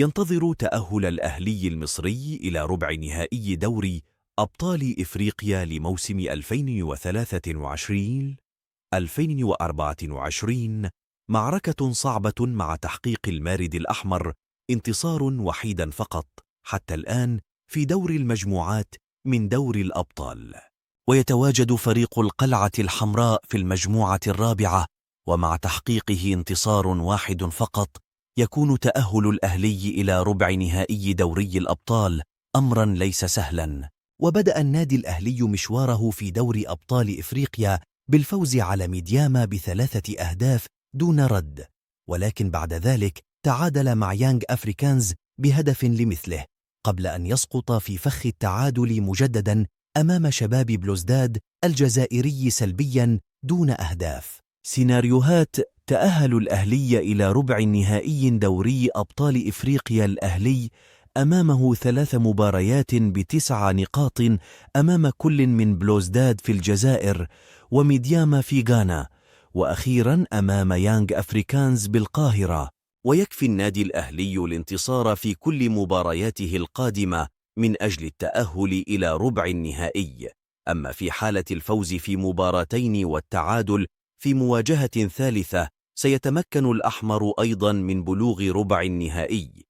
ينتظر تأهل الأهلي المصري إلى ربع نهائي دوري أبطال إفريقيا لموسم 2023-2024 معركة صعبة مع تحقيق المارد الأحمر انتصار وحيدا فقط حتى الآن في دور المجموعات من دور الأبطال. ويتواجد فريق القلعة الحمراء في المجموعة الرابعة، ومع تحقيقه انتصار واحد فقط يكون تأهل الأهلي إلى ربع نهائي دوري الأبطال أمرا ليس سهلا. وبدأ النادي الأهلي مشواره في دور أبطال إفريقيا بالفوز على ميدياما ب3 أهداف دون رد، ولكن بعد ذلك تعادل مع يانغ أفريكانز بهدف لمثله قبل أن يسقط في فخ التعادل مجددا أمام شباب بلوزداد الجزائري سلبيا دون أهداف. سيناريوهات تأهل الأهلي إلى ربع نهائي دوري أبطال إفريقيا. الأهلي أمامه 3 مباريات ب9 نقاط أمام كل من بلوزداد في الجزائر وميدياما في غانا، وأخيرا أمام يانغ أفريكانز بالقاهرة. ويكفي النادي الأهلي الانتصار في كل مبارياته القادمة من أجل التأهل إلى ربع النهائي. أما في حالة الفوز في مباراتين والتعادل في مواجهة ثالثة سيتمكن الأحمر أيضا من بلوغ ربع النهائي.